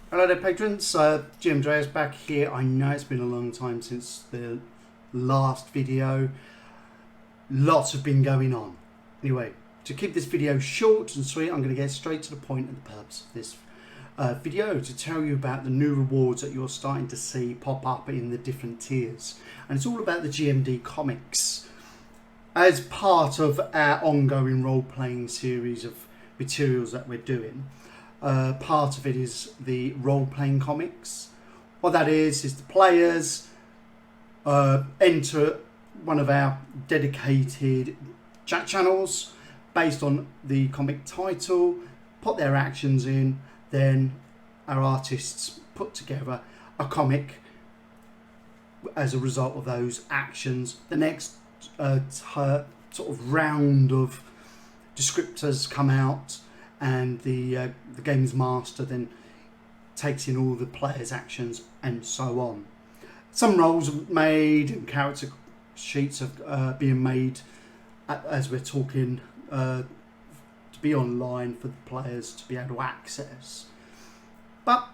Hello there patrons, Jim Andreas back here. I know it's been a long time since the last video. Lots have been going on. Anyway, to keep this video short and sweet, I'm going to get straight to the point and the purpose of this video to tell you about the new rewards that you're starting to see pop up in the different tiers. And it's all about the GMD Comics. As part of our ongoing role-playing series of materials that we're doing, part of it is the role-playing comics. What that is the players enter one of our dedicated chat channels based on the comic title, put their actions in, then our artists put together a comic as a result of those actions. The next sort of round of descriptors come out, and the game's master then takes in all the players' actions and so on. Some roles are made and character sheets are being made as we're talking to be online for the players to be able to access. But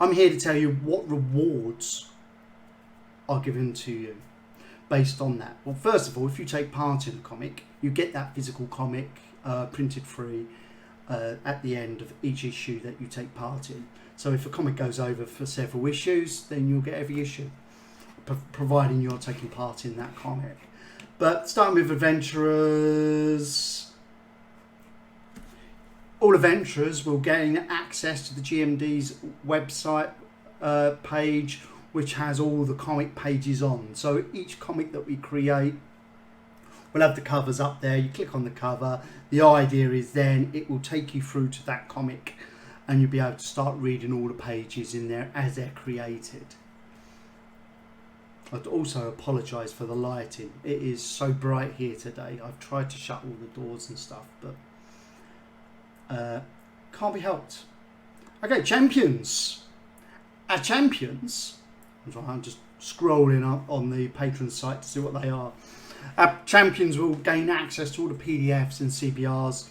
I'm here to tell you what rewards are given to you based on that. Well, first of all, if you take part in a comic, you get that physical comic printed free at the end of each issue that you take part in. So if a comic goes over for several issues, then you'll get every issue, providing you're taking part in that comic. But starting with adventurers, all adventurers will gain access to the GMD's website page, which has all the comic pages on. So each comic that we create, we'll have the covers up there. You click on the cover. The idea is then it will take you through to that comic and you'll be able to start reading all the pages in there as they're created. I'd also apologise for the lighting. It is so bright here today. I've tried to shut all the doors and stuff, but can't be helped. Okay, champions. Our champions, I'm just scrolling up on the patron site to see what they are. Our champions will gain access to all the PDFs and CBRs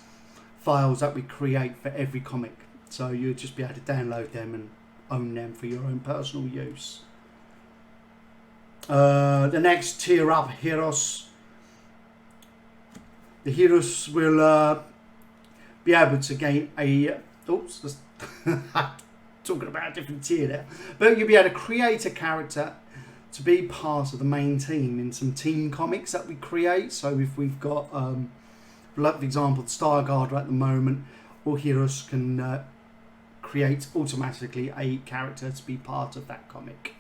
files that we create for every comic. So you'll just be able to download them and own them for your own personal use. The next tier up, heroes. The heroes will be able to gain a... Oops, talking about a different tier there. But you'll be able to create a character to be part of the main team in some team comics that we create. So if we've got, for example, the Star Guard at the moment, all heroes can create automatically a character to be part of that comic.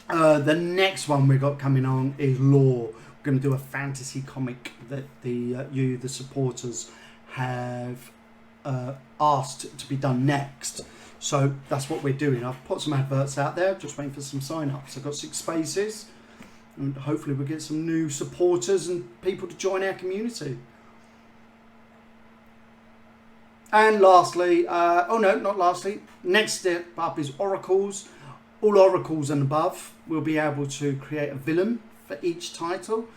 The next one we've got coming on is Lore. We're going to do a fantasy comic that the supporters have asked to be done next. So that's what we're doing. I've put some adverts out there, just waiting for some sign-ups. I've got 6 spaces, and hopefully we'll get some new supporters and people to join our community. And lastly, next step up is Oracles. All Oracles and above will be able to create a villain for each title.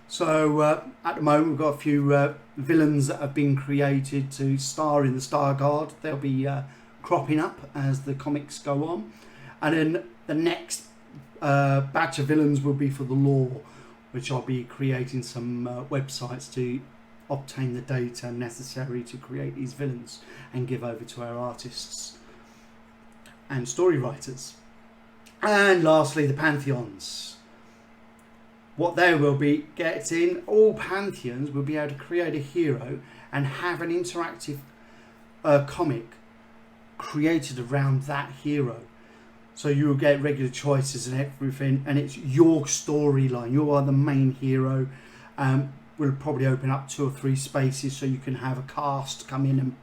So at the moment we've got a few villains that have been created to star in the Star Guard. They'll be cropping up as the comics go on, and then the next batch of villains will be for the Lore, which I'll be creating some websites to obtain the data necessary to create these villains and give over to our artists and story writers. And lastly, the Pantheons. What they will be getting, all Pantheons will be able to create a hero and have an interactive comic created around that hero. So you will get regular choices and everything, and it's your storyline. You are the main hero. We'll probably open up 2 or 3 spaces so you can have a cast come in and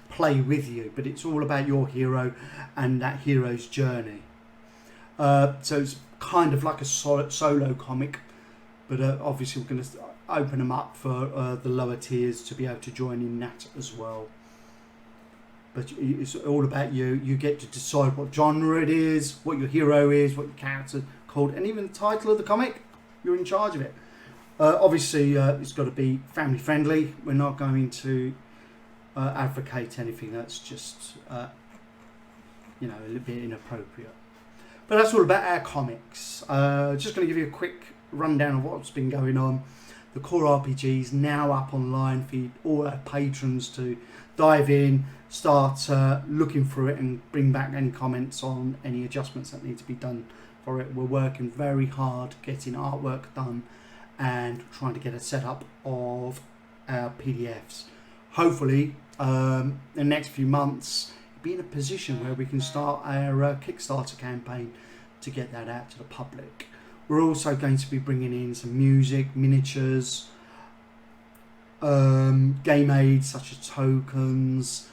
play with you, but it's all about your hero and that hero's journey. So it's kind of like a solo comic, but obviously we're going to open them up for the lower tiers to be able to join in that as well. But it's all about you. You get to decide what genre it is, what your hero is, what your character's called, and even the title of the comic. You're in charge of it. Obviously, it's got to be family friendly. We're not going to advocate anything that's just you know, a little bit inappropriate. But that's all about our comics. Just going to give you a quick rundown of what's been going on. The core RPG is now up online for all our patrons to dive in, start looking through it and bring back any comments on any adjustments that need to be done for it. We're working very hard getting artwork done and trying to get a setup of our PDFs. Hopefully, in the next few months, be in a position where we can start our Kickstarter campaign to get that out to the public. We're also going to be bringing in some music, miniatures, game aids such as tokens,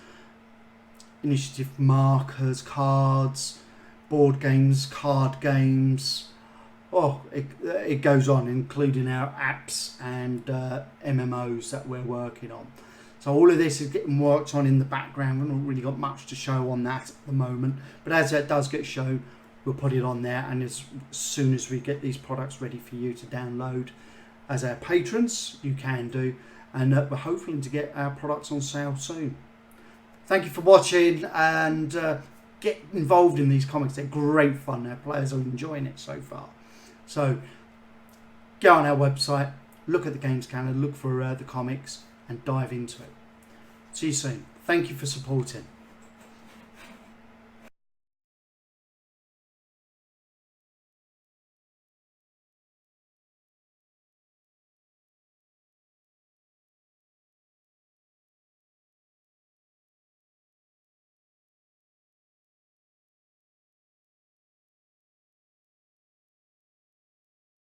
initiative markers, cards, board games, card games. Oh, it goes on, including our apps and MMOs that we're working on. So all of this is getting worked on in the background. We've not really got much to show on that at the moment. But as it does get shown, we'll put it on there. And as soon as we get these products ready for you to download as our patrons, you can do. And we're hoping to get our products on sale soon. Thank you for watching, and get involved in these comics. They're great fun. Our players are enjoying it so far. So go on our website, look at the games calendar, look for the comics, and dive into it. See you soon. Thank you for supporting.